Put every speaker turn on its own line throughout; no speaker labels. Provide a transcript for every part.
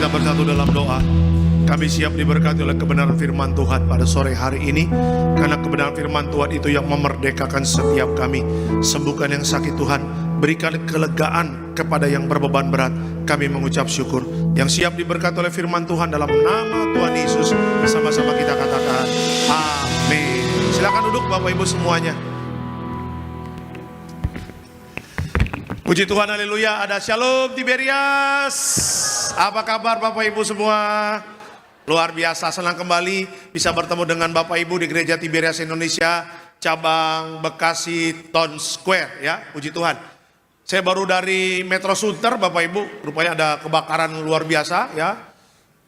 kita bersatu dalam doa. Kami siap diberkati oleh kebenaran firman Tuhan pada sore hari ini. Karena kebenaran firman Tuhan itu yang memerdekakan setiap kami. Sembuhkan yang sakit Tuhan, berikan kelegaan kepada yang berbeban berat. Kami mengucap syukur. Yang siap diberkati oleh firman Tuhan dalam nama Tuhan Yesus. Sama-sama kita katakan amin. Silakan duduk Bapak Ibu semuanya. Puji Tuhan, haleluya. Ada Shalom Tiberias. Apa kabar Bapak Ibu semua? Luar biasa, senang kembali bisa bertemu dengan Bapak Ibu di Gereja Tiberias Indonesia, cabang Bekasi Town Square ya. Puji Tuhan. Saya baru dari Metro Sunter Bapak Ibu, rupanya ada kebakaran luar biasa ya.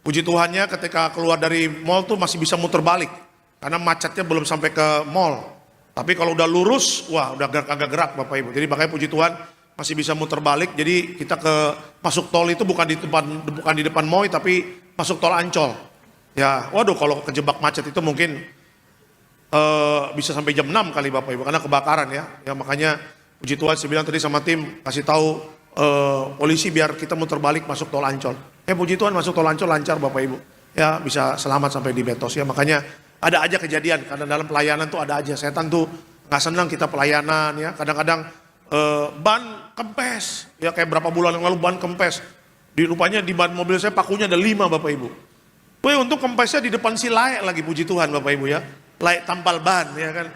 Puji Tuhannya ketika keluar dari mall tuh masih bisa muter balik karena macetnya belum sampai ke mall. Tapi kalau udah lurus, wah udah agak gerak Bapak Ibu. Jadi makanya puji Tuhan masih bisa muter balik. Jadi kita ke masuk tol itu bukan di depan mall tapi masuk tol Ancol. Ya, waduh kalau kejebak macet itu mungkin bisa sampai jam 6 kali Bapak Ibu karena kebakaran ya. Ya makanya puji Tuhan saya bilang tadi sama tim kasih tahu polisi biar kita muter balik masuk tol Ancol. Puji Tuhan masuk tol Ancol lancar Bapak Ibu. Ya bisa selamat sampai di Betos ya. Makanya ada aja kejadian karena dalam pelayanan tuh ada aja. Setan tuh nggak senang kita pelayanan ya. Kadang-kadang ban kempes ya, kayak berapa bulan yang lalu ban kempes. Rupanya di ban mobil saya pakunya ada 5 Bapak Ibu. Untuk kempesnya di depan si laek lagi, puji Tuhan Bapak Ibu ya. Laek tampal ban ya kan.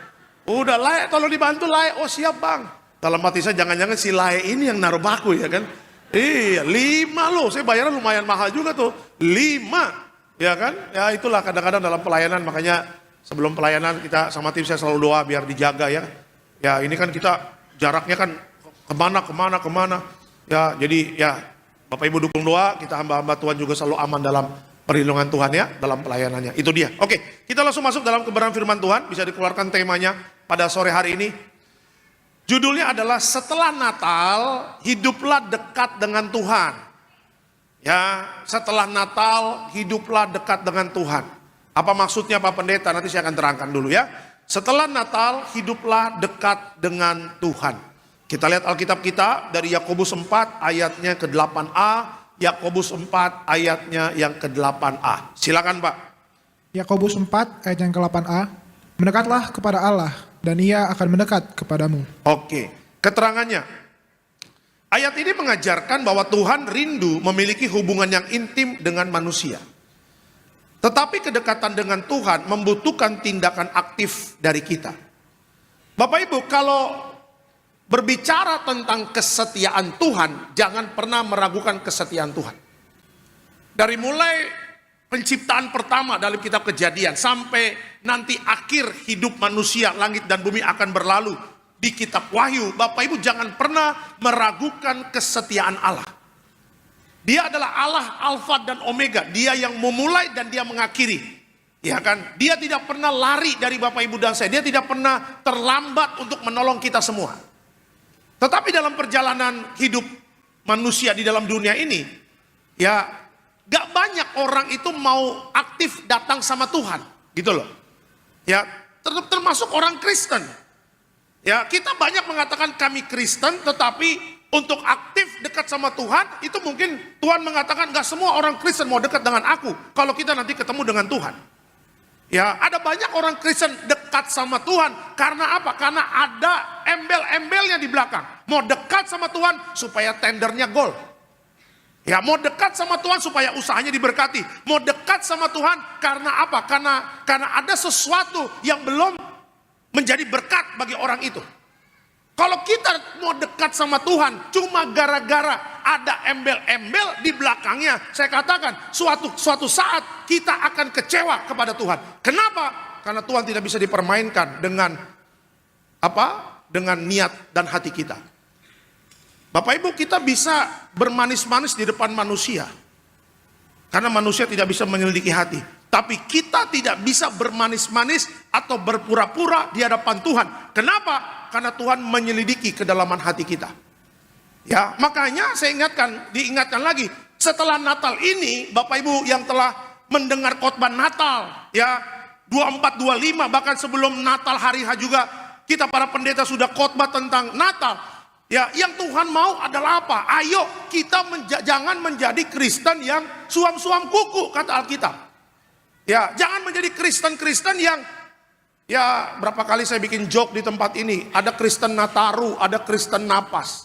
Udah laek tolong dibantu laek, oh siap bang. Dalam hati saya jangan-jangan si laek ini yang naruh paku ya kan. Iya 5 loh, saya bayarnya lumayan mahal juga tuh. 5 ya kan. Ya itulah kadang-kadang dalam pelayanan, makanya sebelum pelayanan kita sama tim saya selalu doa biar dijaga ya. Ya ini kan kita jaraknya kan kemana. Ya jadi ya Bapak Ibu dukung doa, kita hamba-hamba Tuhan juga selalu aman dalam perlindungan Tuhan ya, dalam pelayanannya. Itu dia. Oke, kita langsung masuk dalam kebenaran firman Tuhan. Bisa dikeluarkan temanya pada sore hari ini. Judulnya adalah setelah Natal, hiduplah dekat dengan Tuhan. Ya, setelah Natal, hiduplah dekat dengan Tuhan. Apa maksudnya Pak Pendeta? Nanti saya akan terangkan dulu ya. Setelah Natal, hiduplah dekat dengan Tuhan. Kita lihat Alkitab kita dari Yakobus 4 ayatnya ke-8a, Yakobus 4 ayatnya yang ke-8a. Silakan Pak.
Yakobus 4 ayat yang ke-8a. Mendekatlah kepada Allah dan Ia akan mendekat kepadamu.
Oke, keterangannya. Ayat ini mengajarkan bahwa Tuhan rindu memiliki hubungan yang intim dengan manusia. Tetapi kedekatan dengan Tuhan membutuhkan tindakan aktif dari kita. Bapak Ibu, kalau berbicara tentang kesetiaan Tuhan, jangan pernah meragukan kesetiaan Tuhan. Dari mulai penciptaan pertama dalam kitab Kejadian sampai nanti akhir hidup manusia, langit dan bumi akan berlalu di kitab Wahyu, Bapak Ibu jangan pernah meragukan kesetiaan Allah. Dia adalah Allah Alfa dan Omega, Dia yang memulai dan Dia mengakhiri. Ya kan? Dia tidak pernah lari dari Bapak Ibu dan saya. Dia tidak pernah terlambat untuk menolong kita semua. Tetapi dalam perjalanan hidup manusia di dalam dunia ini, ya gak banyak orang itu mau aktif datang sama Tuhan, gitu loh. Ya termasuk orang Kristen. Ya kita banyak mengatakan kami Kristen, tetapi untuk aktif dekat sama Tuhan itu mungkin Tuhan mengatakan gak semua orang Kristen mau dekat dengan aku. Kalau kita nanti ketemu dengan Tuhan. Ya, ada banyak orang Kristen dekat sama Tuhan. Karena apa? Karena ada embel-embelnya di belakang. Mau dekat sama Tuhan supaya tendernya gol. Ya, mau dekat sama Tuhan supaya usahanya diberkati. Mau dekat sama Tuhan karena apa? Karena ada sesuatu yang belum menjadi berkat bagi orang itu. Kalau kita mau dekat sama Tuhan cuma gara-gara ada embel-embel di belakangnya, saya katakan suatu saat kita akan kecewa kepada Tuhan. Kenapa? Karena Tuhan tidak bisa dipermainkan dengan apa? Dengan niat dan hati kita. Bapak Ibu, kita bisa bermanis-manis di depan manusia. Karena manusia tidak bisa menyelidiki hati. Tapi kita tidak bisa bermanis-manis atau berpura-pura di hadapan Tuhan. Kenapa? Karena Tuhan menyelidiki kedalaman hati kita. Ya, makanya saya diingatkan lagi. Setelah Natal ini, Bapak Ibu yang telah mendengar khotbah Natal, ya 24, 25, bahkan sebelum Natal hari H juga, kita para pendeta sudah khotbah tentang Natal. Ya, yang Tuhan mau adalah apa? Ayo kita jangan menjadi Kristen yang suam-suam kuku, kata Alkitab. Ya, jangan menjadi Kristen-Kristen yang, ya berapa kali saya bikin joke di tempat ini, ada Kristen Nataru, ada Kristen Napas.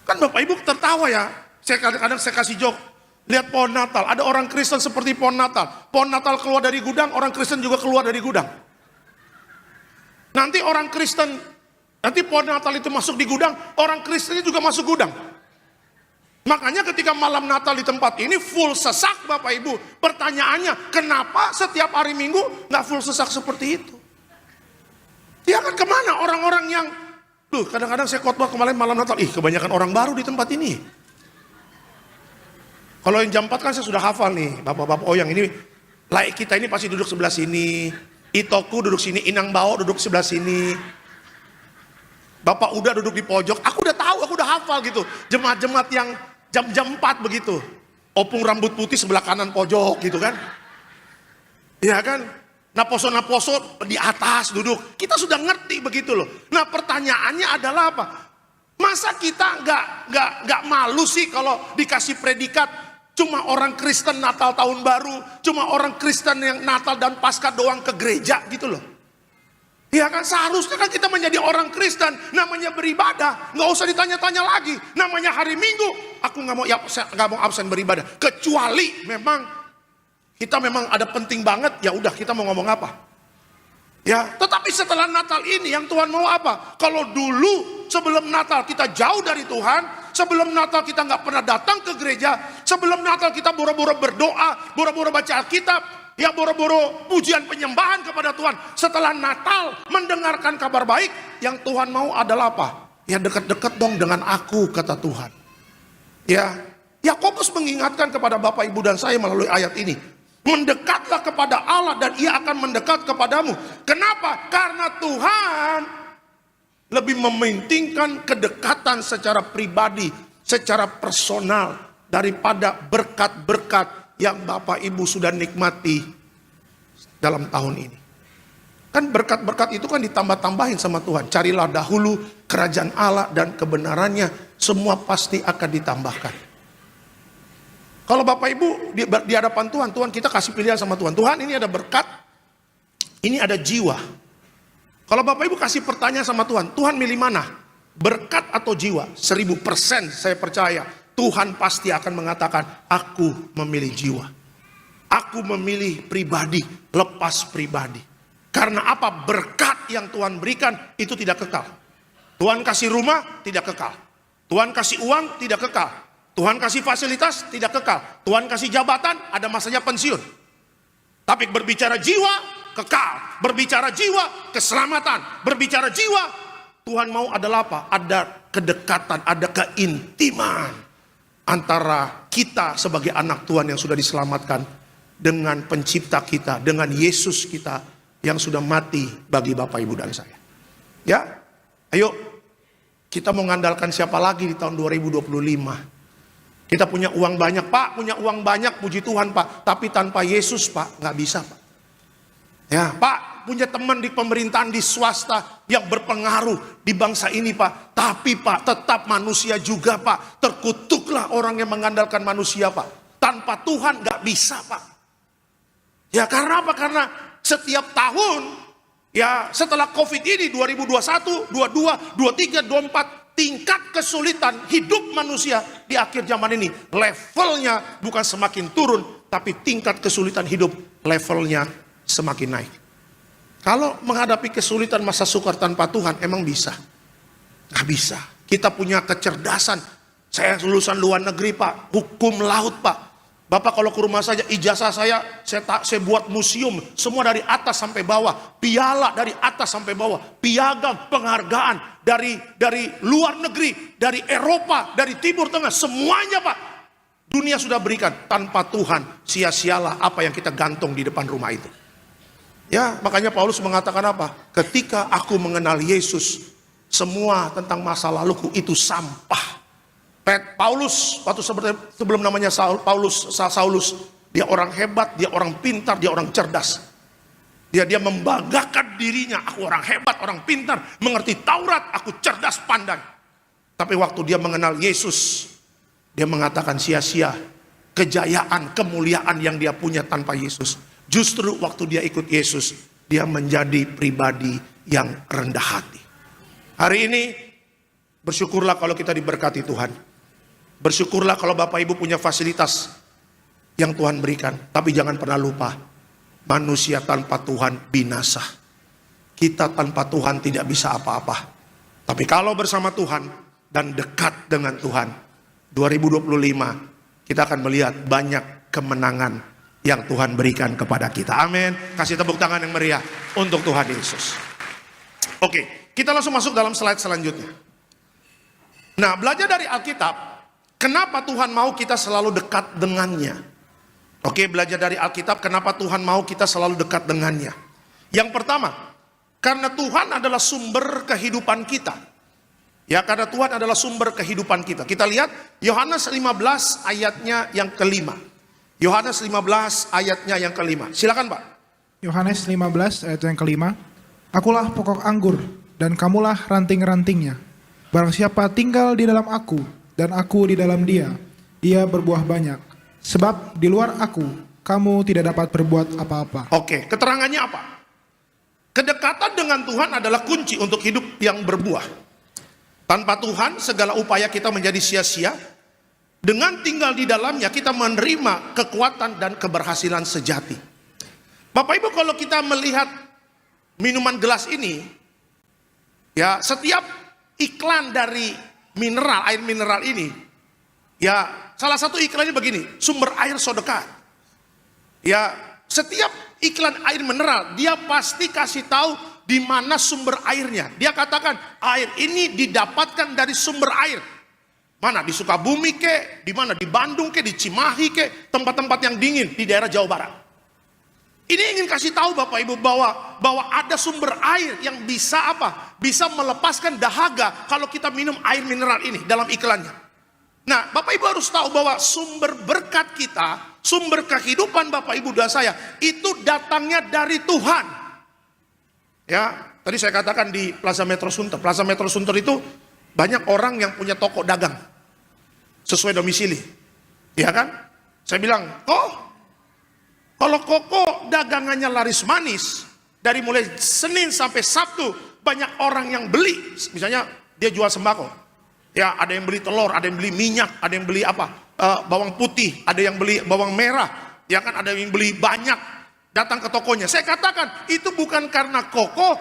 Kan Bapak Ibu tertawa ya, saya kadang-kadang saya kasih joke, lihat pohon Natal, ada orang Kristen seperti pohon Natal. Pohon Natal keluar dari gudang, orang Kristen juga keluar dari gudang. Nanti orang Kristen, nanti pohon Natal itu masuk di gudang, orang Kristennya juga masuk gudang. Makanya ketika malam Natal di tempat ini full sesak Bapak Ibu. Pertanyaannya, kenapa setiap hari Minggu nggak full sesak seperti itu? Ya kan kemana orang-orang yang, kadang-kadang saya khotbah kemarin malam Natal, kebanyakan orang baru di tempat ini. Kalau yang jam 4 kan saya sudah hafal nih, bapak-bapak, yang ini, laik kita ini pasti duduk sebelah sini, Itoku duduk sini, Inang Bao duduk sebelah sini. Bapak udah duduk di pojok, aku udah tahu, aku udah hafal gitu. Jemaat-jemaat yang jam 4 begitu. Opung rambut putih sebelah kanan pojok gitu kan. Iya kan? Naposo-naposo di atas duduk. Kita sudah ngerti begitu loh. Nah pertanyaannya adalah apa? Masa kita nggak malu sih kalau dikasih predikat cuma orang Kristen Natal tahun baru, cuma orang Kristen yang Natal dan Paskah doang ke gereja gitu loh. Ya kan, seharusnya kan kita menjadi orang Kristen, namanya beribadah, nggak usah ditanya-tanya lagi. Namanya hari Minggu, aku nggak mau absen beribadah, kecuali memang kita memang ada penting banget. Ya udah, kita mau ngomong apa? Ya, tetapi setelah Natal ini yang Tuhan mau apa? Kalau dulu sebelum Natal kita jauh dari Tuhan, sebelum Natal kita nggak pernah datang ke gereja, sebelum Natal kita boro-boro berdoa, boro-boro baca Alkitab, ya boro-boro pujian penyembahan kepada Tuhan. Setelah Natal mendengarkan kabar baik, yang Tuhan mau adalah apa? Ya dekat-dekat dong dengan aku, kata Tuhan. Ya, Yakobus mengingatkan kepada Bapak Ibu dan saya melalui ayat ini. Mendekatlah kepada Allah dan Ia akan mendekat kepadamu. Kenapa? Karena Tuhan lebih mementingkan kedekatan secara pribadi, secara personal, daripada berkat-berkat yang Bapak Ibu sudah nikmati dalam tahun ini. Kan berkat-berkat itu kan ditambah-tambahin sama Tuhan. Carilah dahulu kerajaan Allah dan kebenarannya, semua pasti akan ditambahkan. Kalau Bapak Ibu di hadapan Tuhan, Tuhan kita kasih pilihan sama Tuhan. Tuhan, ini ada berkat, ini ada jiwa. Kalau Bapak Ibu kasih pertanyaan sama Tuhan, Tuhan milih mana? Berkat atau jiwa? 1000% saya percaya Tuhan pasti akan mengatakan, aku memilih jiwa. Aku memilih pribadi, lepas pribadi. Karena apa? Berkat yang Tuhan berikan itu tidak kekal. Tuhan kasih rumah, tidak kekal. Tuhan kasih uang, tidak kekal. Tuhan kasih fasilitas, tidak kekal. Tuhan kasih jabatan, ada masanya pensiun. Tapi berbicara jiwa, kekal. Berbicara jiwa, keselamatan. Berbicara jiwa, Tuhan mau adalah apa? Ada kedekatan, ada keintiman antara kita sebagai anak Tuhan yang sudah diselamatkan dengan pencipta kita, dengan Yesus kita yang sudah mati bagi Bapak Ibu dan saya. Ya, ayo kita mau mengandalkan siapa lagi di tahun 2025? Kita punya uang banyak, Pak, punya uang banyak, puji Tuhan, Pak. Tapi tanpa Yesus, Pak, nggak bisa, Pak. Ya, Pak, punya teman di pemerintahan, di swasta yang berpengaruh di bangsa ini, Pak. Tapi, Pak, tetap manusia juga, Pak. Terkutuklah orang yang mengandalkan manusia, Pak. Tanpa Tuhan nggak bisa, Pak. Ya, karena apa? Karena setiap tahun, ya setelah COVID ini, 2021, 22, 23, 24, tingkat kesulitan hidup manusia di akhir zaman ini levelnya bukan semakin turun, tapi tingkat kesulitan hidup levelnya semakin naik. Kalau menghadapi kesulitan masa sukar tanpa Tuhan, emang bisa? Nggak bisa. Kita punya kecerdasan. Saya lulusan luar negeri, Pak, hukum laut, Pak. Bapak kalau ke rumah saja, ijazah saya buat museum, semua dari atas sampai bawah, piala dari atas sampai bawah, piagam, penghargaan dari luar negeri, dari Eropa, dari Timur Tengah, semuanya, Pak. Dunia sudah berikan. Tanpa Tuhan, sia-sialah apa yang kita gantung di depan rumah itu. Ya, makanya Paulus mengatakan apa? Ketika aku mengenal Yesus, semua tentang masa laluku itu sampah. Paulus, waktu sebelum namanya Saulus, dia orang hebat, dia orang pintar, dia orang cerdas. Dia membanggakan dirinya, aku orang hebat, orang pintar, mengerti Taurat, aku cerdas pandai. Tapi waktu dia mengenal Yesus, dia mengatakan sia-sia kejayaan, kemuliaan yang dia punya tanpa Yesus. Justru waktu dia ikut Yesus, dia menjadi pribadi yang rendah hati. Hari ini bersyukurlah kalau kita diberkati Tuhan. Bersyukurlah kalau Bapak Ibu punya fasilitas yang Tuhan berikan. Tapi jangan pernah lupa, manusia tanpa Tuhan binasa. Kita tanpa Tuhan tidak bisa apa-apa. Tapi kalau bersama Tuhan dan dekat dengan Tuhan, 2025 kita akan melihat banyak kemenangan yang Tuhan berikan kepada kita. Amin. Kasih tepuk tangan yang meriah untuk Tuhan Yesus. Oke, kita langsung masuk dalam slide selanjutnya. Nah, belajar dari Alkitab, kenapa Tuhan mau kita selalu dekat dengannya? Oke, belajar dari Alkitab, kenapa Tuhan mau kita selalu dekat dengannya? Yang pertama, karena Tuhan adalah sumber kehidupan kita. Ya, karena Tuhan adalah sumber kehidupan kita. Kita lihat Yohanes 15 ayatnya yang kelima. Yohanes 15 ayatnya yang kelima. Silakan Pak.
Yohanes 15 ayat yang kelima. Akulah pokok anggur dan kamulah ranting-rantingnya. Barang siapa tinggal di dalam aku dan aku di dalam dia, ia berbuah banyak. Sebab di luar aku, kamu tidak dapat berbuat apa-apa.
Oke, keterangannya apa? Kedekatan dengan Tuhan adalah kunci untuk hidup yang berbuah. Tanpa Tuhan, segala upaya kita menjadi sia-sia. Dengan tinggal di dalamnya, kita menerima kekuatan dan keberhasilan sejati. Bapak Ibu, kalau kita melihat minuman gelas ini, ya, setiap iklan dari air mineral ini, ya, salah satu iklannya begini, sumber air so dekat. Ya, setiap iklan air mineral, dia pasti kasih tahu di mana sumber airnya. Dia katakan, air ini didapatkan dari sumber air. Mana? Di Sukabumi ke, di mana? Di Bandung ke, di Cimahi ke, tempat-tempat yang dingin di daerah Jawa Barat. Ini ingin kasih tahu Bapak Ibu bahwa ada sumber air yang bisa apa? Bisa melepaskan dahaga kalau kita minum air mineral ini dalam iklannya. Nah, Bapak Ibu harus tahu bahwa sumber berkat kita, sumber kehidupan Bapak Ibu dan saya, itu datangnya dari Tuhan. Ya, tadi saya katakan di Plaza Metro Sunter. Plaza Metro Sunter itu banyak orang yang punya toko dagang sesuai domisili. Ya kan? Saya bilang, kalau Koko dagangannya laris manis, dari mulai Senin sampai Sabtu, banyak orang yang beli. Misalnya dia jual sembako. Ya, ada yang beli telur, ada yang beli minyak, ada yang beli bawang putih, ada yang beli bawang merah. Ya kan, ada yang beli banyak, datang ke tokonya. Saya katakan, itu bukan karena Koko,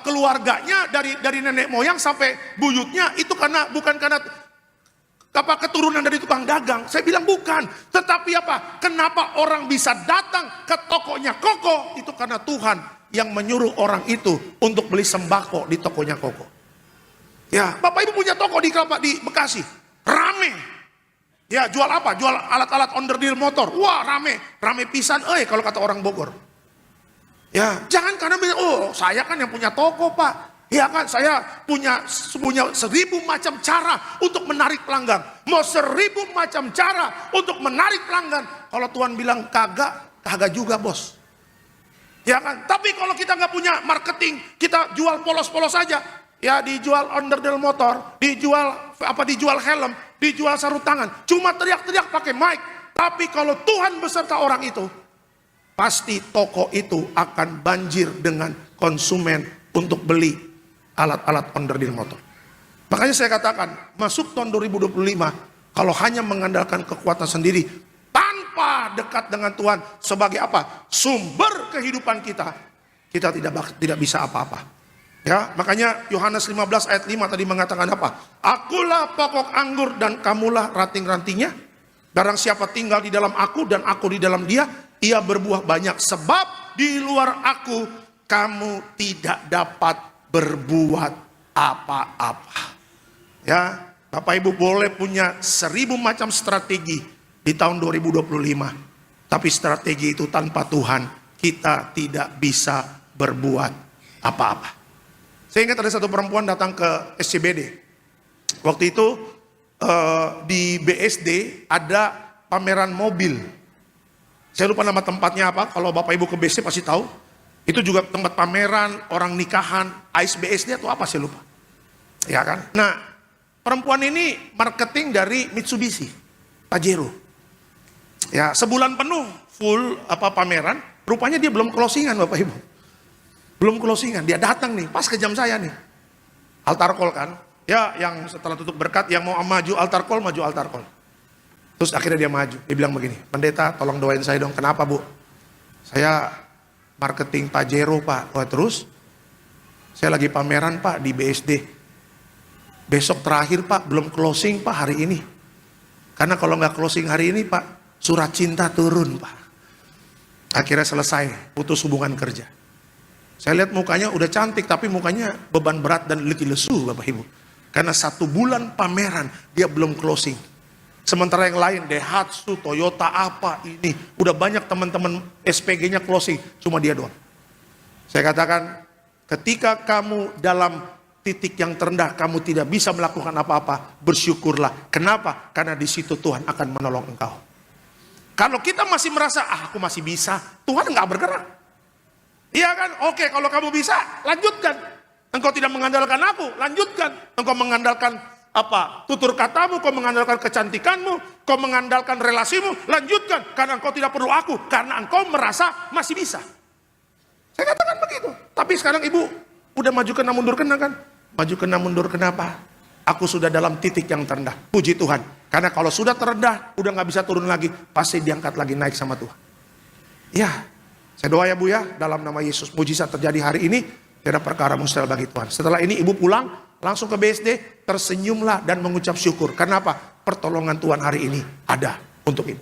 keluarganya dari nenek moyang sampai buyutnya, itu bukan karena keturunan dari tukang dagang. Saya bilang bukan. Tetapi kenapa orang bisa datang ke tokonya Koko? Itu karena Tuhan yang menyuruh orang itu untuk beli sembako di tokonya Koko. Ya, Bapak Ibu punya toko di Bekasi, rame. Ya, jual apa? Jual alat-alat onderdil motor. Wah, rame pisan, kalau kata orang Bogor. Ya, jangan karena bilang, saya kan yang punya toko Pak. Ya kan, saya punya 1000 macam cara untuk menarik pelanggan. Mau 1000 macam cara untuk menarik pelanggan. Kalau Tuhan bilang kagak juga bos. Ya kan, tapi kalau kita nggak punya marketing, kita jual polos-polos saja. Ya, dijual onderdil motor, dijual helm, dijual sarung tangan. Cuma teriak-teriak pakai mic. Tapi kalau Tuhan beserta orang itu, pasti toko itu akan banjir dengan konsumen untuk beli alat-alat onderdil motor. Makanya saya katakan, masuk tahun 2025, kalau hanya mengandalkan kekuatan sendiri, tanpa dekat dengan Tuhan sebagai sumber kehidupan kita tidak bisa apa-apa. Ya, makanya Yohanes 15 ayat 5 tadi mengatakan Akulah pokok anggur dan kamulah ranting-rantingnya. Barang siapa tinggal di dalam aku dan aku di dalam dia, ia berbuah banyak. Sebab di luar aku, kamu tidak dapat berbuat apa-apa. Ya, Bapak Ibu boleh punya 1000 macam strategi di tahun 2025. Tapi strategi itu tanpa Tuhan, kita tidak bisa berbuat apa-apa. Saya ingat ada satu perempuan datang ke SCBD. Waktu itu di BSD ada pameran mobil. Saya lupa nama tempatnya apa, kalau Bapak Ibu ke BSD pasti tahu. Itu juga tempat pameran, orang nikahan, ASBSD atau apa sih lupa. Ya kan? Nah, perempuan ini marketing dari Mitsubishi, Pajero. Ya, sebulan penuh full pameran, rupanya dia belum closingan Bapak Ibu. Belum closingan, dia datang nih, pas ke jam saya nih. Altar call kan. Ya, yang setelah tutup berkat, yang mau maju altar call, maju altar call. Terus akhirnya dia maju, dia bilang begini, "Pendeta tolong doain saya dong." "Kenapa Bu?" "Saya marketing Pajero Pak." "Wah, terus?" "Saya lagi pameran Pak di BSD. Besok terakhir Pak, belum closing Pak hari ini. Karena kalau nggak closing hari ini Pak, surat cinta turun Pak." Akhirnya selesai, putus hubungan kerja. Saya lihat mukanya udah cantik, tapi mukanya beban berat dan letih lesu Bapak Ibu. Karena 1 bulan pameran, dia belum closing. Sementara yang lain, Daihatsu, Toyota, apa ini. Udah banyak teman-teman SPG-nya closing, cuma dia doang. Saya katakan, ketika kamu dalam titik yang terendah, kamu tidak bisa melakukan apa-apa, bersyukurlah. Kenapa? Karena di situ Tuhan akan menolong engkau. Kalau kita masih merasa, aku masih bisa, Tuhan nggak bergerak. Iya kan? Oke, kalau kamu bisa, lanjutkan. Engkau tidak mengandalkan aku, lanjutkan. Engkau mengandalkan apa? Tutur katamu, kau mengandalkan kecantikanmu, kau mengandalkan relasimu, lanjutkan. Karena engkau tidak perlu aku, karena engkau merasa masih bisa. Saya katakan begitu. Tapi sekarang ibu udah maju kena mundur kena kan? Maju kena mundur kenapa? Aku sudah dalam titik yang terendah. Puji Tuhan. Karena kalau sudah terendah, udah gak bisa turun lagi, pasti diangkat lagi naik sama Tuhan. Ya, saya doa ya Bu ya, dalam nama Yesus, mujizat terjadi hari ini, tidak ada perkara mustahil bagi Tuhan. Setelah ini ibu pulang, langsung ke BSD, tersenyumlah dan mengucap syukur. Kenapa? Pertolongan Tuhan hari ini ada untuk ibu.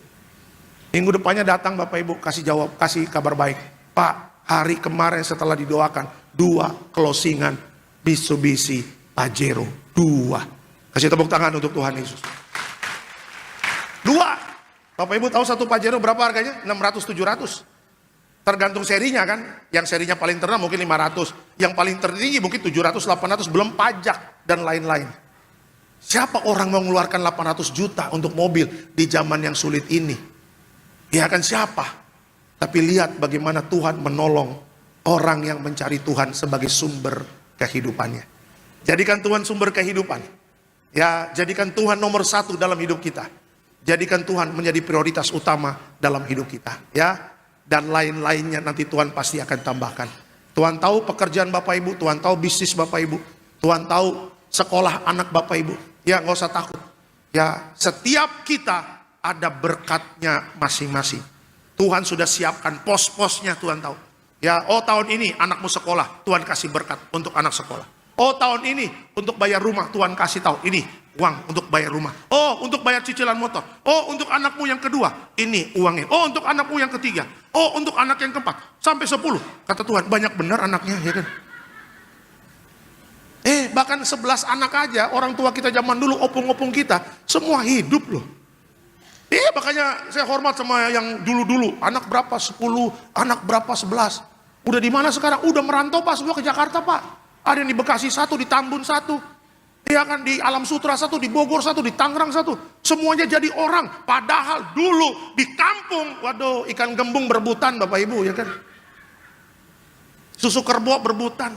Minggu depannya datang Bapak Ibu, kasih jawab, kasih kabar baik. Pak, hari kemarin setelah didoakan, 2 closingan Mitsubishi Pajero, 2. Kasih tepuk tangan untuk Tuhan Yesus. 2. Bapak Ibu tahu satu Pajero berapa harganya? 600-700. Tergantung serinya kan. Yang serinya paling terendah mungkin 500. Yang paling tertinggi mungkin 700-800. Belum pajak dan lain-lain. Siapa orang mau mengeluarkan 800 juta untuk mobil di zaman yang sulit ini? Ya kan siapa? Tapi lihat bagaimana Tuhan menolong orang yang mencari Tuhan sebagai sumber kehidupannya. Jadikan Tuhan sumber kehidupan. Ya, jadikan Tuhan nomor 1 dalam hidup kita. Jadikan Tuhan menjadi prioritas utama dalam hidup kita. Ya, dan lain-lainnya nanti Tuhan pasti akan tambahkan. Tuhan tahu pekerjaan Bapak Ibu, Tuhan tahu bisnis Bapak Ibu, Tuhan tahu sekolah anak Bapak Ibu. Ya, nggak usah takut. Ya, setiap kita ada berkatnya masing-masing. Tuhan sudah siapkan pos-posnya, Tuhan tahu. Ya, oh tahun ini anakmu sekolah, Tuhan kasih berkat untuk anak sekolah. Oh tahun ini untuk bayar rumah, Tuhan kasih tahu, ini uang untuk bayar rumah. Oh untuk bayar cicilan motor. Oh untuk anakmu yang kedua, ini uangnya. Oh untuk anakmu yang ketiga. Oh untuk anak yang keempat. Sampai 10. Kata Tuhan, banyak benar anaknya, ya kan? Bahkan 11 anak aja, orang tua kita zaman dulu, opung-opung kita, semua hidup loh. Makanya saya hormat sama yang dulu-dulu. Anak berapa? 10, anak berapa? 11. Udah di mana sekarang? Udah merantau Pak, semua ke Jakarta Pak. Ada yang di Bekasi 1, di Tambun 1. Iya kan, di Alam Sutra 1, di Bogor 1, di Tangerang 1. Semuanya jadi orang. Padahal dulu di kampung, waduh, ikan gembung berebutan Bapak Ibu, ya kan. Susu kerbau berebutan.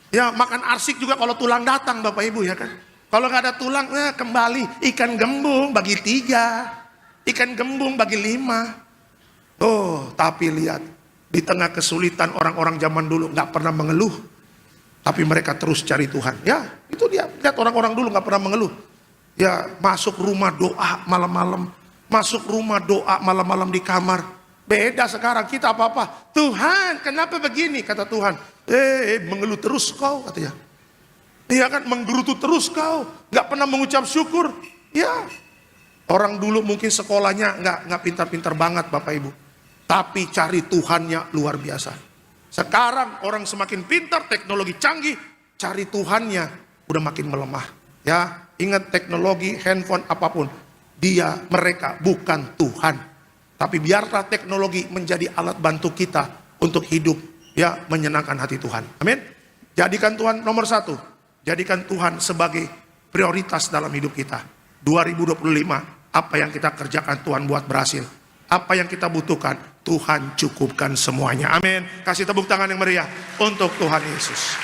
Ya, makan arsik juga kalau tulang datang Bapak Ibu, ya kan. Kalau nggak ada tulang, kembali ikan gembung bagi 3, ikan gembung bagi 5. Oh, tapi lihat, di tengah kesulitan orang-orang zaman dulu nggak pernah mengeluh, tapi mereka terus cari Tuhan. Ya, itu dia. Lihat orang-orang dulu nggak pernah mengeluh. Ya, masuk rumah doa malam-malam, masuk rumah doa malam-malam di kamar. Beda sekarang, kita apa-apa, Tuhan kenapa begini, kata Tuhan. Mengeluh terus kau, katanya. Iya kan, menggerutu terus kau, nggak pernah mengucap syukur. Ya, orang dulu mungkin sekolahnya nggak pintar-pintar banget Bapak Ibu, tapi cari Tuhannya luar biasa. Sekarang orang semakin pintar, teknologi canggih, cari Tuhannya udah makin melemah. Ya, ingat teknologi, handphone apapun, mereka bukan Tuhan. Tapi biarlah teknologi menjadi alat bantu kita untuk hidup, ya, menyenangkan hati Tuhan. Amin. Jadikan Tuhan nomor 1. Jadikan Tuhan sebagai prioritas dalam hidup kita. 2025, apa yang kita kerjakan Tuhan buat berhasil. Apa yang kita butuhkan, Tuhan cukupkan semuanya. Amin. Kasih tepuk tangan yang meriah untuk Tuhan Yesus.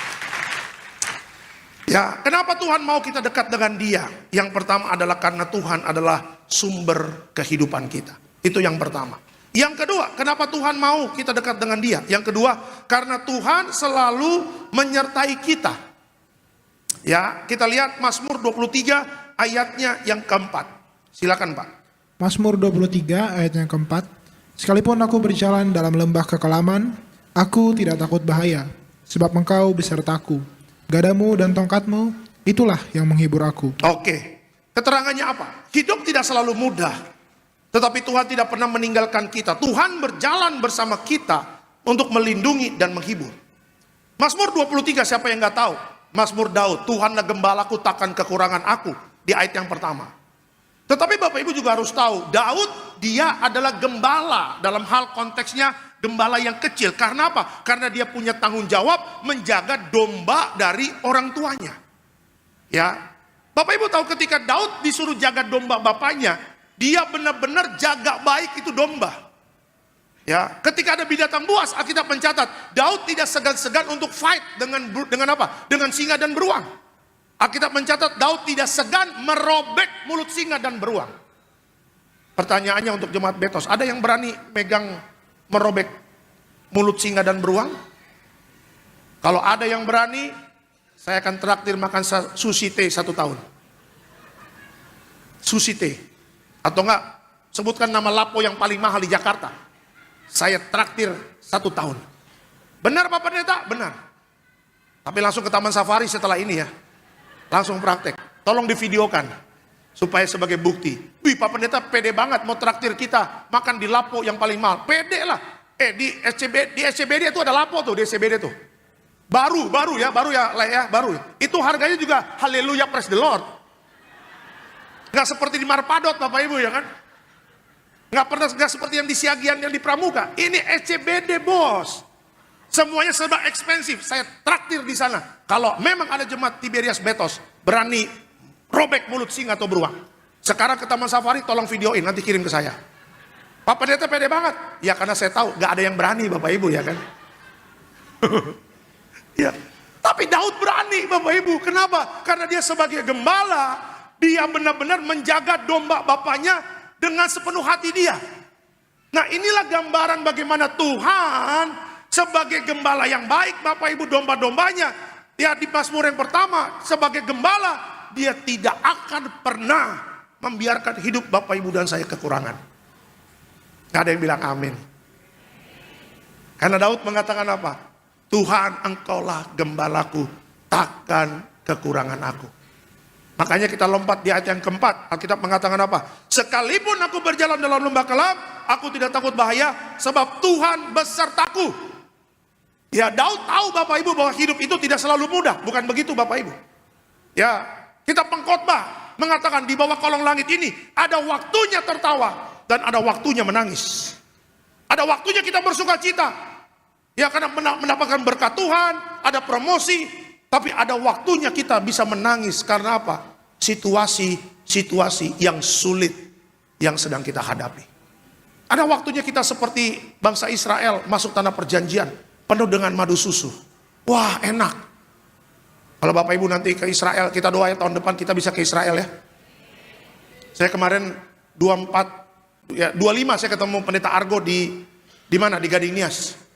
Ya, kenapa Tuhan mau kita dekat dengan Dia? Yang pertama adalah karena Tuhan adalah sumber kehidupan kita. Itu yang pertama. Yang kedua, kenapa Tuhan mau kita dekat dengan Dia? Yang kedua, karena Tuhan selalu menyertai kita. Ya, kita lihat Mazmur 23 ayatnya yang keempat. Silakan Pak.
Mazmur 23 ayat yang keempat. Sekalipun aku berjalan dalam lembah kekelaman, aku tidak takut bahaya, sebab Engkau besertaku. Gadamu dan tongkatmu, itulah yang menghibur aku.
Oke, keterangannya apa? Hidup tidak selalu mudah, tetapi Tuhan tidak pernah meninggalkan kita. Tuhan berjalan bersama kita untuk melindungi dan menghibur. Mazmur 23, siapa yang nggak tahu? Mazmur Daud, Tuhanlah gembalaku, takkan kekurangan aku, di ayat yang pertama. Tetapi Bapak Ibu juga harus tahu, Daud dia adalah gembala, dalam hal konteksnya gembala yang kecil. Karena apa? Karena dia punya tanggung jawab menjaga domba dari orang tuanya. Ya, Bapak Ibu tahu ketika Daud disuruh jaga domba bapaknya, dia benar-benar jaga baik itu domba. Ya, ketika ada binatang buas, Alkitab mencatat Daud tidak segan-segan untuk fight dengan apa? Dengan singa dan beruang. Alkitab mencatat Daud tidak segan merobek mulut singa dan beruang. Pertanyaannya untuk jemaat Betos, ada yang berani megang merobek mulut singa dan beruang? Kalau ada yang berani, saya akan traktir makan sushi teh 1 tahun. Sushi teh. Atau enggak, sebutkan nama lapo yang paling mahal di Jakarta. Saya traktir 1 tahun. Benar Pak Pendeta? Benar. Tapi langsung ke Taman Safari setelah ini ya. Langsung praktek. Tolong divideokan. Supaya sebagai bukti. Wih Pak Pendeta pede banget mau traktir kita makan di lapo yang paling mahal. Pede lah. Di SCBD itu ada lapo tuh, di SCBD tuh. Baru ya. Itu harganya juga haleluya praise the Lord. Gak seperti di Marpadot Bapak Ibu ya kan. Gak seperti yang di Siagian, yang di Pramuka. Ini SCBD bos. Semuanya serba ekspensif. Saya traktir di sana. Kalau memang ada jemaat Tiberias Betos berani robek mulut singa atau beruang, sekarang ke Taman Safari tolong videoin, nanti kirim ke saya. Pak Pendeta pede banget. Ya karena saya tahu gak ada yang berani Bapak Ibu ya kan. Ya. Tapi Daud berani Bapak Ibu. Kenapa? Karena dia sebagai gembala, dia benar-benar menjaga domba bapaknya dengan sepenuh hati dia. Nah inilah gambaran bagaimana Tuhan sebagai gembala yang baik Bapak Ibu domba-dombanya. Ya di Mazmur yang pertama sebagai gembala, dia tidak akan pernah membiarkan hidup Bapak Ibu dan saya kekurangan. Gak ada yang bilang amin. Karena Daud mengatakan apa? Tuhan engkaulah gembalaku, takkan kekurangan aku. Makanya kita lompat di ayat yang keempat. Alkitab mengatakan apa? Sekalipun aku berjalan dalam lembah kelam, aku tidak takut bahaya, sebab Tuhan besertaku. Ya Daud tahu Bapak Ibu bahwa hidup itu tidak selalu mudah. Bukan begitu Bapak Ibu. Ya, kita pengkhotbah mengatakan di bawah kolong langit ini ada waktunya tertawa dan ada waktunya menangis. Ada waktunya kita bersuka cita. Ya karena mendapatkan berkat Tuhan, ada promosi. Tapi ada waktunya kita bisa menangis karena apa? Situasi yang sulit yang sedang kita hadapi. Ada waktunya kita seperti bangsa Israel masuk tanah perjanjian penuh dengan madu susu. Wah enak. Kalau Bapak Ibu nanti ke Israel, kita doa ya tahun depan kita bisa ke Israel ya. Saya kemarin 25 saya ketemu Pendeta Argo di mana? Di Gading Nias.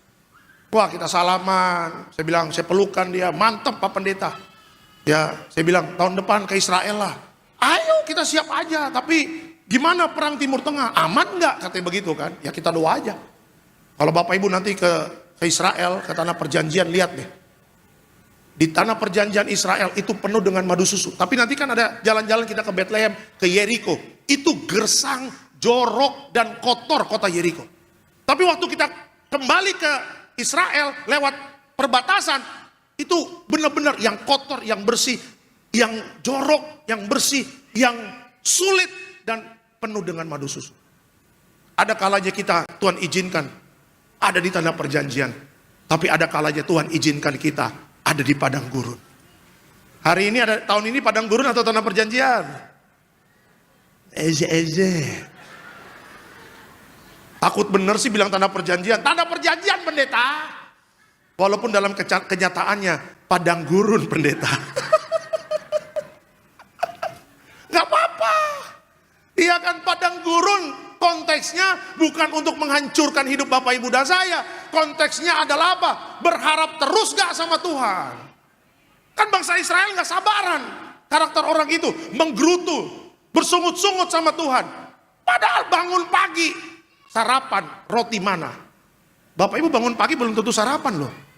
Wah kita salaman, saya bilang saya pelukan dia, mantap Pak Pendeta. Ya saya bilang tahun depan ke Israel lah. Ayo kita siap aja, tapi gimana perang Timur Tengah? Aman nggak? Katanya begitu kan? Ya kita doa aja. Kalau Bapak Ibu nanti ke Israel, ke tanah perjanjian, lihat deh. Di tanah perjanjian Israel itu penuh dengan madu susu. Tapi nanti kan ada jalan-jalan kita ke Bethlehem, ke Yeriko. Itu gersang, jorok, dan kotor kota Yeriko. Tapi waktu kita kembali ke Israel lewat perbatasan, itu benar-benar yang kotor, yang bersih, yang jorok, yang bersih, yang sulit, dan penuh dengan madu susu. Ada kalanya kita, Tuhan izinkan, ada di tanah perjanjian. Tapi ada kalanya Tuhan izinkan kita ada di padang gurun. Hari ini tahun ini padang gurun atau tanah perjanjian? Eze. Takut bener sih bilang tanda perjanjian. Tanda perjanjian pendeta. Walaupun dalam kenyataannya padang gurun pendeta. Gak apa-apa. Iya kan, padang gurun konteksnya bukan untuk menghancurkan hidup Bapak Ibu dan saya. Konteksnya adalah apa? Berharap terus gak sama Tuhan. Kan bangsa Israel gak sabaran. Karakter orang itu menggerutu, bersungut-sungut sama Tuhan. Padahal bangun pagi, sarapan, roti mana? Bapak Ibu bangun pagi belum tentu sarapan loh.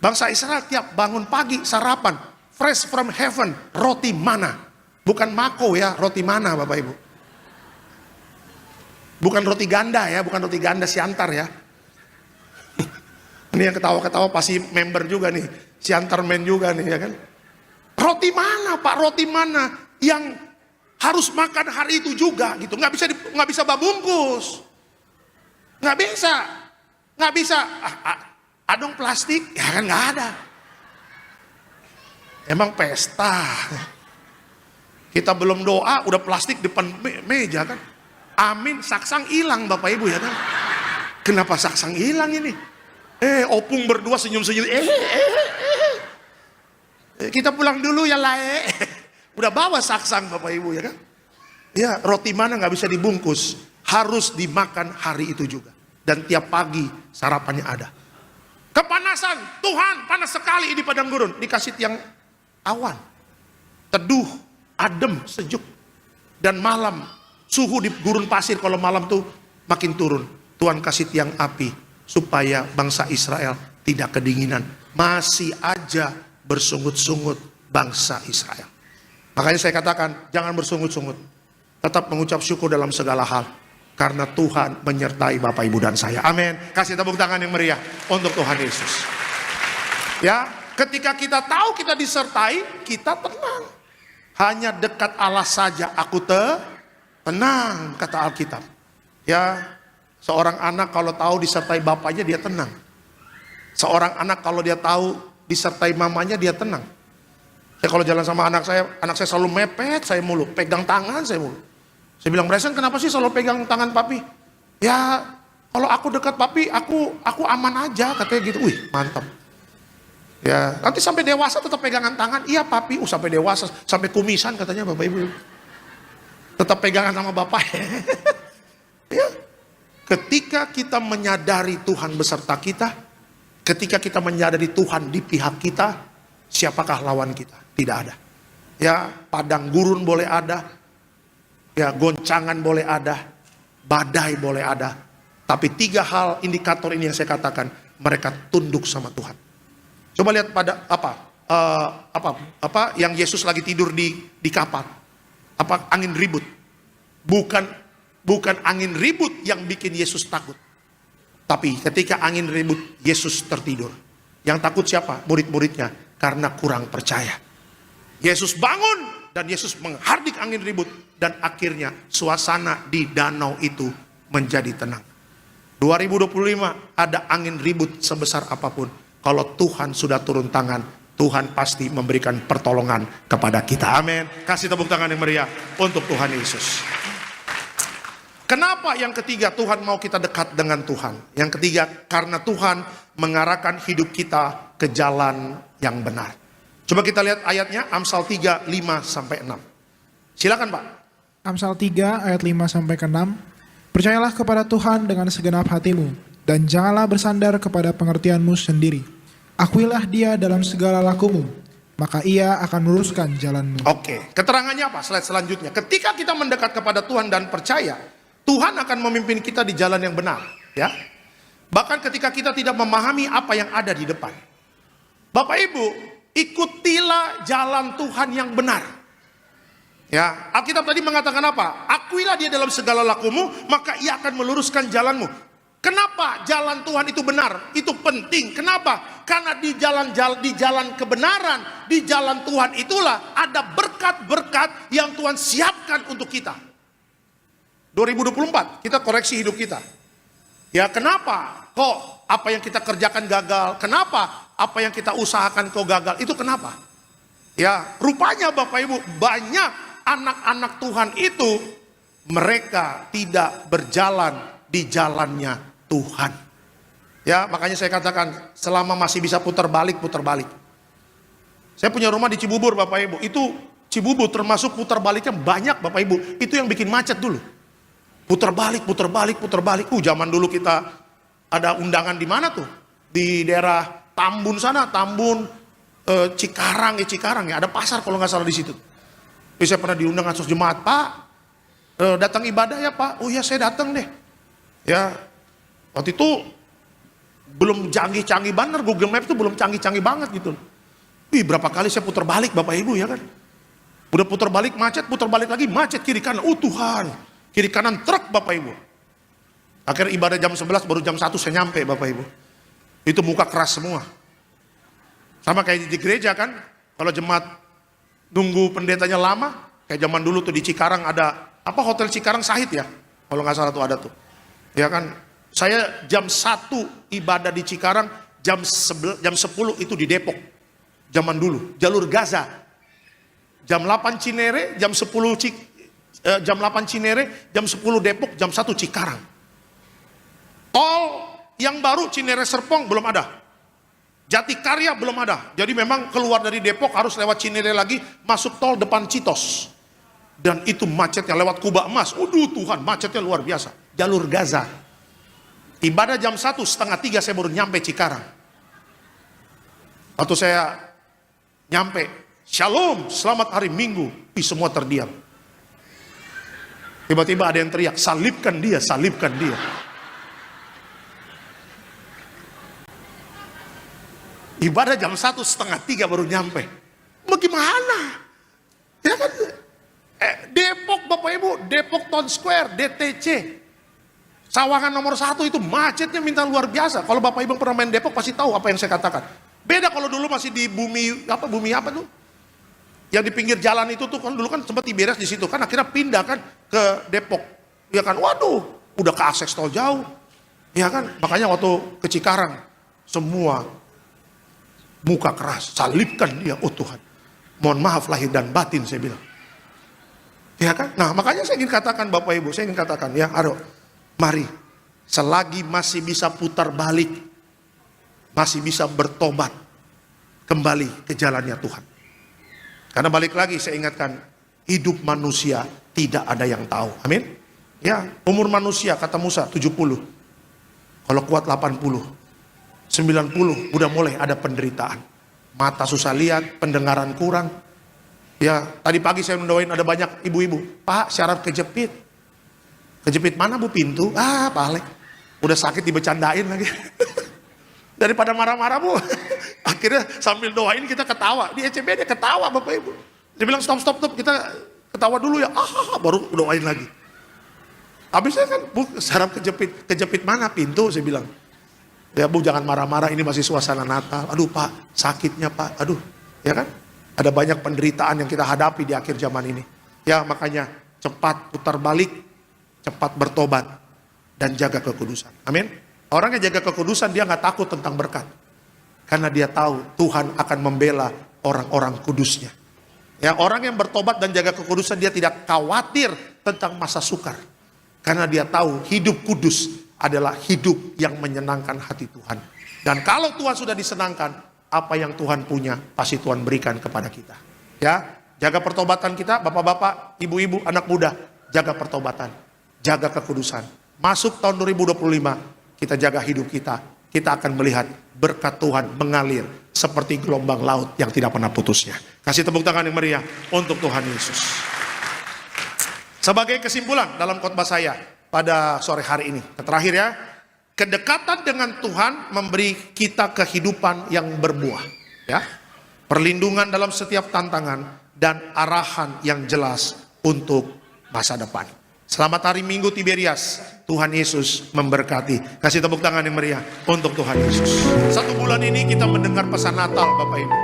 Bangsa Israel tiap bangun pagi sarapan, fresh from heaven, roti mana? Bukan mako ya, roti mana Bapak Ibu? Bukan roti ganda ya, bukan roti ganda Siantar ya. Ini yang ketawa-ketawa pasti member juga nih, Siantar men juga nih ya kan. Roti mana Pak, roti mana yang harus makan hari itu juga gitu, nggak bisa babungkus, nggak bisa. Adong plastik, ya kan nggak ada. Emang pesta. Kita belum doa, udah plastik depan meja kan. Amin, saksang hilang Bapak Ibu ya kan. Kenapa saksang hilang ini? Opung berdua senyum-senyum. Kita pulang dulu ya lae. Udah bawa saksang Bapak Ibu ya kan. Ya, roti mana nggak bisa dibungkus, harus dimakan hari itu juga. Dan tiap pagi sarapannya ada. Kepanasan, Tuhan panas sekali di padang gurun. Dikasih tiang awan, teduh, adem, sejuk. Dan malam, suhu di gurun pasir kalau malam tuh makin turun. Tuhan kasih tiang api supaya bangsa Israel tidak kedinginan. Masih aja bersungut-sungut bangsa Israel. Makanya saya katakan, jangan bersungut-sungut. Tetap mengucap syukur dalam segala hal. Karena Tuhan menyertai Bapak Ibu dan saya. Amin. Kasih tepuk tangan yang meriah untuk Tuhan Yesus. Ya, ketika kita tahu kita disertai, kita tenang. Hanya dekat Allah saja aku tenang, kata Alkitab. Ya, seorang anak kalau tahu disertai bapaknya dia tenang. Seorang anak kalau dia tahu disertai mamanya dia tenang. Saya kalau jalan sama anak saya selalu mepet saya mulu, pegang tangan saya mulu. Saya bilang, Bryson kenapa sih selalu pegang tangan papi? Ya kalau aku dekat papi aku aman aja, katanya gitu. Wih mantap. Ya nanti sampai dewasa tetap pegangan tangan. Iya papi, sampai dewasa, sampai kumisan katanya Bapak Ibu. Tetap pegangan sama bapak. Ya. Ketika kita menyadari Tuhan beserta kita, ketika kita menyadari Tuhan di pihak kita, siapakah lawan kita? Tidak ada. Ya padang gurun boleh ada. Ya goncangan boleh ada, badai boleh ada, tapi 3 hal indikator ini yang saya katakan, mereka tunduk sama Tuhan. Coba lihat pada apa yang Yesus lagi tidur di kapal, apa angin ribut, bukan angin ribut yang bikin Yesus takut, tapi ketika angin ribut Yesus tertidur. Yang takut siapa? Murid-muridnya, karena kurang percaya. Yesus bangun dan Yesus menghardik angin ribut. Dan akhirnya suasana di danau itu menjadi tenang. 2025 ada angin ribut sebesar apapun. Kalau Tuhan sudah turun tangan, Tuhan pasti memberikan pertolongan kepada kita. Amin. Kasih tepuk tangan yang meriah untuk Tuhan Yesus. Kenapa yang ketiga Tuhan mau kita dekat dengan Tuhan? Yang ketiga karena Tuhan mengarahkan hidup kita ke jalan yang benar. Coba kita lihat ayatnya, Amsal 3, 5-6. Silakan Pak.
Amsal 3 ayat 5-6. Percayalah kepada Tuhan dengan segenap hatimu, dan janganlah bersandar kepada pengertianmu sendiri. Akuilah dia dalam segala lakumu, maka ia akan meluruskan jalanmu.
Oke, keterangannya apa? Slide selanjutnya. Ketika kita mendekat kepada Tuhan dan percaya, Tuhan akan memimpin kita di jalan yang benar. Ya, bahkan ketika kita tidak memahami apa yang ada di depan. Bapak Ibu, ikutilah jalan Tuhan yang benar. Ya, Alkitab tadi mengatakan apa? Akuilah dia dalam segala lakumu, maka ia akan meluruskan jalanmu. Kenapa jalan Tuhan itu benar? Itu penting. Kenapa? Karena di jalan kebenaran, di jalan Tuhan itulah ada berkat-berkat yang Tuhan siapkan untuk kita. 2024 kita koreksi hidup kita. Ya, kenapa? Kok apa yang kita kerjakan gagal? Kenapa? Apa yang kita usahakan kok gagal? Itu kenapa? Ya, rupanya Bapak Ibu, banyak anak-anak Tuhan itu mereka tidak berjalan di jalannya Tuhan. Ya, makanya saya katakan selama masih bisa putar balik, putar balik. Saya punya rumah di Cibubur Bapak Ibu. Itu Cibubur termasuk putar baliknya banyak Bapak Ibu. Itu yang bikin macet dulu. Putar balik, putar balik, putar balik. Zaman dulu kita ada undangan di mana tuh? Di daerah Tambun sana, Tambun, Cikarang ya. Ada pasar kalau nggak salah di situ. Jadi saya pernah diundang atas jemaat, Pak, datang ibadah ya Pak. Oh ya saya datang deh. Ya, waktu itu belum canggih-canggih banget, Google Maps itu belum canggih-canggih banget gitu. Berapa kali saya putar balik Bapak Ibu ya kan. Udah putar balik macet, putar balik lagi macet kiri kanan. Oh Tuhan, kiri kanan truk Bapak Ibu. Akhir ibadah jam 11 baru jam 1 saya nyampe Bapak Ibu. Itu muka keras semua. Sama kayak di gereja kan, kalau jemaat nunggu pendetanya lama, kayak zaman dulu tuh di Cikarang ada, Hotel Cikarang Sahid ya, kalau nggak salah tuh ada tuh. Ya kan, saya jam 1 ibadah di Cikarang, jam 10 itu di Depok. Zaman dulu, jalur Gaza. Jam 8 Cinere, jam 10 Cinere, jam 10 Depok, jam 1 Cikarang. Tol yang baru Cinere Serpong belum ada. Jatikarya belum ada. Jadi memang keluar dari Depok harus lewat Cinere lagi, masuk tol depan Citos. Dan itu macetnya lewat Kubah Emas. Waduh Tuhan, macetnya luar biasa. Jalur Gaza. Ibadah jam 1:30 saya baru nyampe Cikarang. Waktu saya nyampe, Shalom, selamat hari Minggu. Semua terdiam. Tiba-tiba ada yang teriak, salibkan dia, salibkan dia. Ibadah jam 1:30 baru nyampe. Bagaimana? Ya kan? Depok Bapak Ibu, Depok Town Square, DTC. Sawangan nomor 1 itu macetnya minta luar biasa. Kalau Bapak Ibu pernah main Depok pasti tahu apa yang saya katakan. Beda kalau dulu masih di bumi apa tuh? Yang di pinggir jalan itu tuh kan dulu kan sempat Tiberias di situ kan, akhirnya pindah kan ke Depok. Ya kan, waduh, udah ke akses tol jauh. Ya kan, makanya waktu ke Cikarang semua muka keras, salibkan dia, oh Tuhan. Mohon maaf lahir dan batin saya bilang. Ya kan? Nah, makanya saya ingin katakan Bapak Ibu, saya ingin katakan ya, mari selagi masih bisa putar balik, masih bisa bertobat kembali ke jalannya Tuhan. Karena balik lagi saya ingatkan, hidup manusia tidak ada yang tahu. Amin. Ya, umur manusia kata Musa 70. Kalau kuat 80. 90 udah mulai ada penderitaan. Mata susah lihat, pendengaran kurang. Ya, tadi pagi saya mendoain ada banyak ibu-ibu. Pak, syarat kejepit. Kejepit mana Bu? Pintu? Pak Alek. Udah sakit dibecandain lagi. Daripada marah-marah Bu. Akhirnya sambil doain kita ketawa. Di ECB dia ketawa Bapak Ibu. Dia bilang stop. Kita ketawa dulu ya. Baru doain lagi. Habisnya kan Bu, syarat kejepit mana? Pintu saya bilang. Ya Bu jangan marah-marah, ini masih suasana Natal. Aduh Pak, sakitnya Pak. Aduh, ya kan? Ada banyak penderitaan yang kita hadapi di akhir zaman ini. Ya makanya cepat putar balik, cepat bertobat, dan jaga kekudusan. Amin. Orang yang jaga kekudusan dia nggak takut tentang berkat. Karena dia tahu Tuhan akan membela orang-orang kudusnya. Ya, orang yang bertobat dan jaga kekudusan dia tidak khawatir tentang masa sukar. Karena dia tahu hidup kudus adalah hidup yang menyenangkan hati Tuhan. Dan kalau Tuhan sudah disenangkan, apa yang Tuhan punya pasti Tuhan berikan kepada kita. Ya, jaga pertobatan kita, bapak-bapak, ibu-ibu, anak muda, jaga pertobatan, jaga kekudusan. Masuk tahun 2025, kita jaga hidup kita. Kita akan melihat berkat Tuhan mengalir seperti gelombang laut yang tidak pernah putusnya. Kasih tepuk tangan yang meriah untuk Tuhan Yesus. Sebagai kesimpulan dalam khotbah saya pada sore hari ini, terakhir ya, kedekatan dengan Tuhan memberi kita kehidupan yang berbuah, ya, perlindungan dalam setiap tantangan dan arahan yang jelas untuk masa depan. Selamat hari Minggu Tiberias, Tuhan Yesus memberkati. Kasih tepuk tangan yang meriah untuk Tuhan Yesus. 1 bulan ini kita mendengar pesan Natal Bapak Ibu.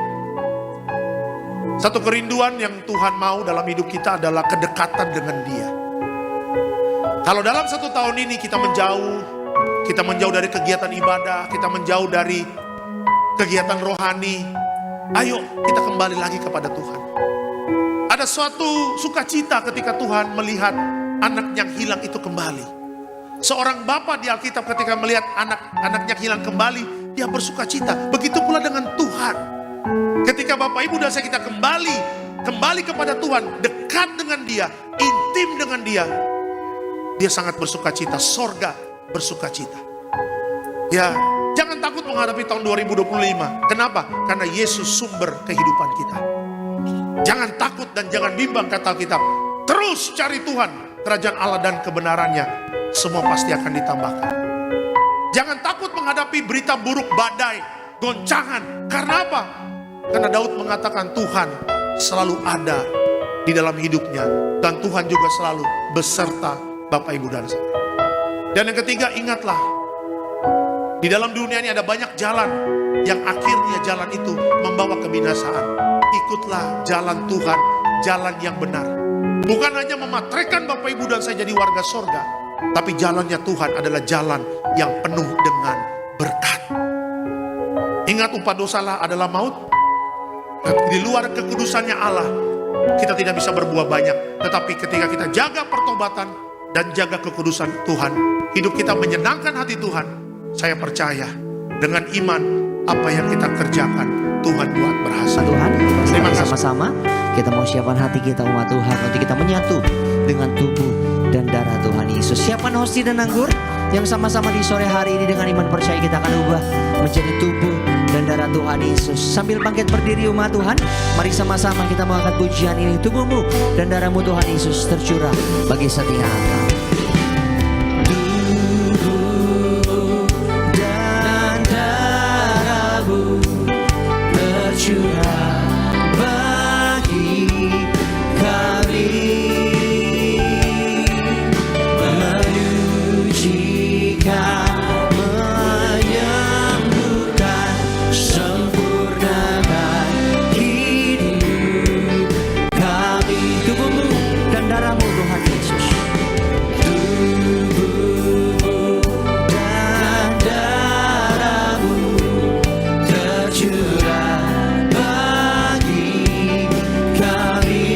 Satu kerinduan yang Tuhan mau dalam hidup kita adalah kedekatan dengan Dia. Kalau dalam 1 tahun ini kita menjauh dari kegiatan ibadah, kita menjauh dari kegiatan rohani, ayo kita kembali lagi kepada Tuhan. Ada suatu sukacita ketika Tuhan melihat anak yang hilang itu kembali. Seorang bapak di Alkitab ketika melihat anak-anaknya hilang kembali, dia bersuka cita. Begitu pula dengan Tuhan. Ketika Bapak Ibu dan saya kita kembali kepada Tuhan, dekat dengan Dia, intim dengan Dia, Dia sangat bersuka cita. Sorga bersuka cita. Ya, jangan takut menghadapi tahun 2025. Kenapa? Karena Yesus sumber kehidupan kita. Jangan takut dan jangan bimbang, kata Alkitab. Terus cari Tuhan, kerajaan Allah dan kebenarannya. Semua pasti akan ditambahkan. Jangan takut menghadapi berita buruk, badai, goncangan. Karena apa? Karena Daud mengatakan Tuhan selalu ada di dalam hidupnya. Dan Tuhan juga selalu beserta Bapak Ibu dan saya. Dan yang ketiga, ingatlah. Di dalam dunia ini ada banyak jalan. Yang akhirnya jalan itu membawa kebinasaan. Ikutlah jalan Tuhan, jalan yang benar. Bukan hanya mematrekan Bapak Ibu dan saya jadi warga sorga, tapi jalannya Tuhan adalah jalan yang penuh dengan berkat. Ingat, upah dosalah adalah maut. Di luar kekudusannya Allah, kita tidak bisa berbuah banyak. Tetapi ketika kita jaga pertobatan dan jaga kekudusan Tuhan, hidup kita menyenangkan hati Tuhan. Saya percaya dengan iman apa yang kita kerjakan, Tuhan buat berhasil.
Tuhan,
Terima kasih.
sama-sama kita mau siapkan hati kita umat Tuhan untuk kita menyatu dengan tubuh dan darah Tuhan Yesus. Siapkan hosti dan anggur yang sama-sama di sore hari ini dengan iman percaya kita akan ubah menjadi tubuh dan darah Tuhan Yesus. Sambil bangkit berdiri umat Tuhan, mari sama-sama kita mengangkat pujian ini. Tubuhmu dan darahmu Tuhan Yesus tercurah bagi setiap kami. Tubuh dan darahmu tercurah bagi kami, menyucikan, menyembuhkan, sempurnakan hidup kami. Tubuhmu dan darahmu Tuhan Yesus. Tubuhmu dan darahmu tercurah bagi kami,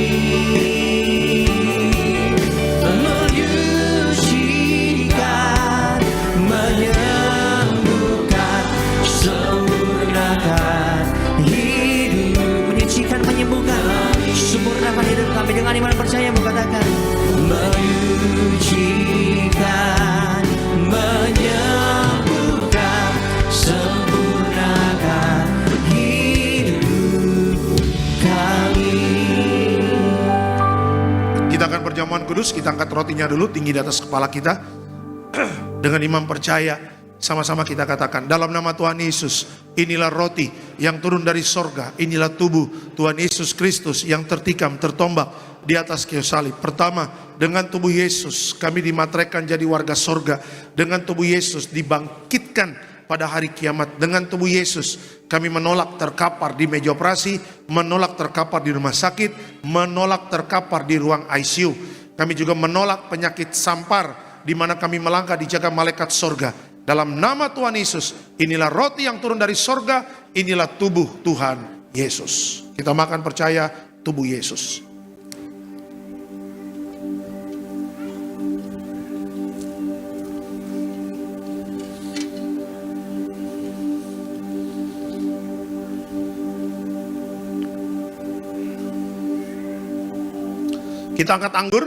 menyucikan, menyembuhkan, sempurnakan hidup. Menyucikan, menyembuhkan, sempurnakan hidup kami. Dengan iman percaya mengatakan menyucikan, menyembuhkan, sempurnakan hidup kami.
Kita akan perjamuan kudus, kita angkat rotinya dulu tinggi di atas kepala kita. Dengan iman percaya, sama-sama kita katakan, dalam nama Tuhan Yesus, inilah roti yang turun dari sorga, inilah tubuh Tuhan Yesus Kristus yang tertikam, tertombak di atas kayu salib. Pertama, dengan tubuh Yesus kami dimateraikan jadi warga sorga. Dengan tubuh Yesus dibangkitkan pada hari kiamat. Dengan tubuh Yesus kami menolak terkapar di meja operasi, menolak terkapar di rumah sakit, menolak terkapar di ruang ICU. Kami juga menolak penyakit sampar di mana kami melangkah dijaga malaikat sorga. Dalam nama Tuhan Yesus, inilah roti yang turun dari sorga, inilah tubuh Tuhan Yesus. Kita makan percaya tubuh Yesus. Kita angkat anggur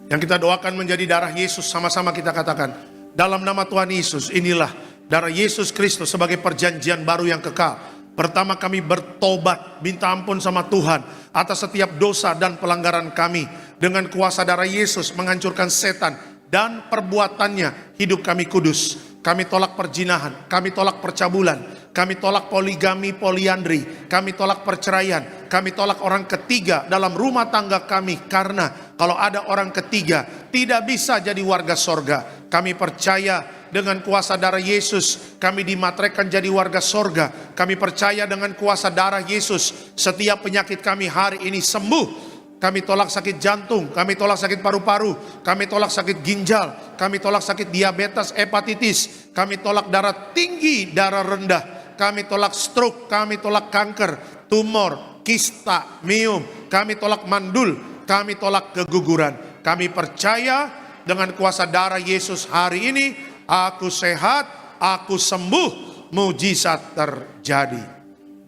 yang kita doakan menjadi darah Yesus. Sama-sama kita katakan, dalam nama Tuhan Yesus, inilah darah Yesus Kristus sebagai perjanjian baru yang kekal. Pertama, kami bertobat, minta ampun sama Tuhan atas setiap dosa dan pelanggaran kami. Dengan kuasa darah Yesus menghancurkan setan dan perbuatannya, hidup kami kudus. Kami tolak perzinahan, kami tolak percabulan, kami tolak poligami, poliandri, kami tolak perceraian, kami tolak orang ketiga dalam rumah tangga kami. Karena kalau ada orang ketiga tidak bisa jadi warga sorga. Kami percaya dengan kuasa darah Yesus kami dimateraikan jadi warga sorga. Kami percaya dengan kuasa darah Yesus setiap penyakit kami hari ini sembuh. Kami tolak sakit jantung, kami tolak sakit paru-paru, kami tolak sakit ginjal, kami tolak sakit diabetes, hepatitis, kami tolak darah tinggi, darah rendah, kami tolak stroke, kami tolak kanker, tumor, kista, miom, kami tolak mandul, kami tolak keguguran. Kami percaya dengan kuasa darah Yesus hari ini, aku sehat, aku sembuh, mujizat terjadi.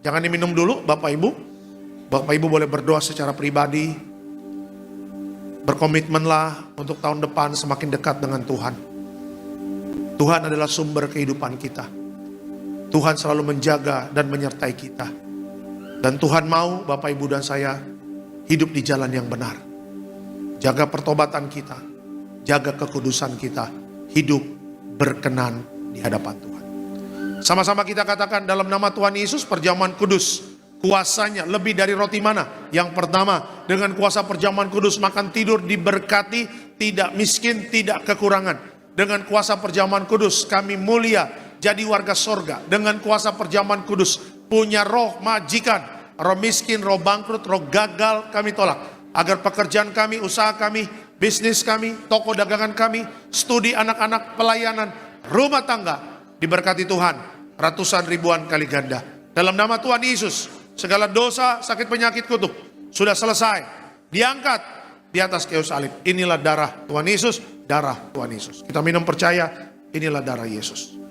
Jangan diminum dulu Bapak Ibu. Bapak Ibu boleh berdoa secara pribadi. Berkomitmenlah untuk tahun depan semakin dekat dengan Tuhan. Tuhan adalah sumber kehidupan kita. Tuhan selalu menjaga dan menyertai kita. Dan Tuhan mau Bapak Ibu dan saya hidup di jalan yang benar. Jaga pertobatan kita, jaga kekudusan kita, hidup berkenan di hadapan Tuhan. Sama-sama kita katakan dalam nama Tuhan Yesus, perjamuan kudus, kuasanya lebih dari roti mana. Yang pertama, dengan kuasa perjamuan kudus makan tidur diberkati, tidak miskin, tidak kekurangan. Dengan kuasa perjamuan kudus kami mulia, jadi warga sorga. Dengan kuasa perjamuan kudus punya roh majikan, roh miskin, roh bangkrut, roh gagal kami tolak. Agar pekerjaan kami, usaha kami, bisnis kami, toko dagangan kami, studi anak-anak, pelayanan, rumah tangga diberkati Tuhan ratusan ribuan kali ganda. Dalam nama Tuhan Yesus, segala dosa, sakit, penyakit, kutuk sudah selesai, diangkat di atas kayu salib. Inilah darah Tuhan Yesus, darah Tuhan Yesus. Kita minum percaya, inilah darah Yesus.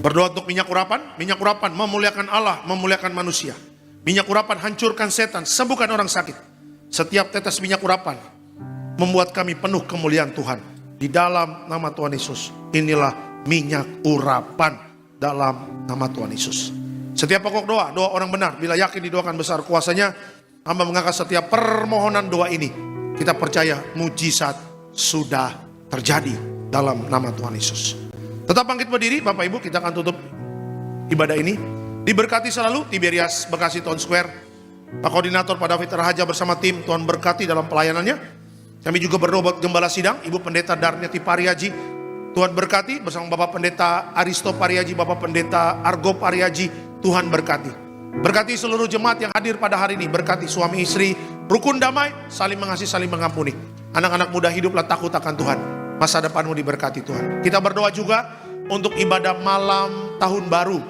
Berdoa untuk minyak urapan memuliakan Allah, memuliakan manusia. Minyak urapan hancurkan setan, sembuhkan orang sakit. Setiap tetes minyak urapan membuat kami penuh kemuliaan Tuhan. Di dalam nama Tuhan Yesus, inilah minyak urapan dalam nama Tuhan Yesus. Setiap pokok doa, doa orang benar, bila yakin didoakan besar kuasanya, hamba mengangkat setiap permohonan doa ini. Kita percaya mujizat sudah terjadi dalam nama Tuhan Yesus. Tetap bangkit berdiri Bapak Ibu, kita akan tutup ibadah ini. Diberkati selalu Tiberias Bekasi Town Square. Pak Koordinator Pak David Rahaja bersama tim, Tuhan berkati dalam pelayanannya. Kami juga berdoa buat Gembala Sidang, Ibu Pendeta Darniati Pariaji. Tuhan berkati bersama Bapak Pendeta Aristo Pariaji, Bapak Pendeta Argo Pariaji. Tuhan berkati. Berkati seluruh jemaat yang hadir pada hari ini. Berkati suami istri, rukun damai, saling mengasihi, saling mengampuni. Anak-anak muda hiduplah takut akan Tuhan. Masa depanmu diberkati Tuhan. Kita berdoa juga untuk ibadah malam tahun baru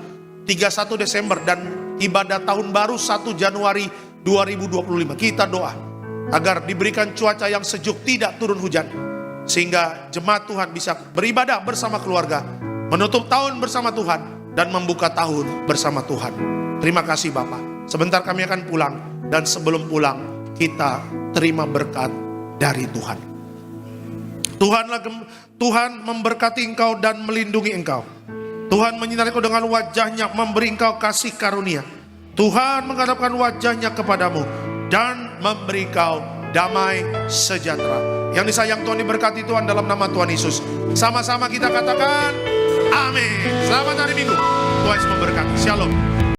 31 Desember dan ibadah tahun baru 1 Januari 2025. Kita doa agar diberikan cuaca yang sejuk, tidak turun hujan, sehingga jemaat Tuhan bisa beribadah bersama keluarga, menutup tahun bersama Tuhan, dan membuka tahun bersama Tuhan. Terima kasih Bapak. Sebentar kami akan pulang, dan sebelum pulang kita terima berkat dari Tuhan. Tuhan memberkati engkau dan melindungi engkau. Tuhan menyinari engkau dengan wajahnya, memberi engkau kasih karunia. Tuhan menghadapkan wajahnya kepadamu dan memberi engkau damai sejahtera. Yang disayang Tuhan, diberkati Tuhan dalam nama Tuhan Yesus. Sama-sama kita katakan amin. Selamat hari Minggu. Tuhan Yesus memberkati. Shalom.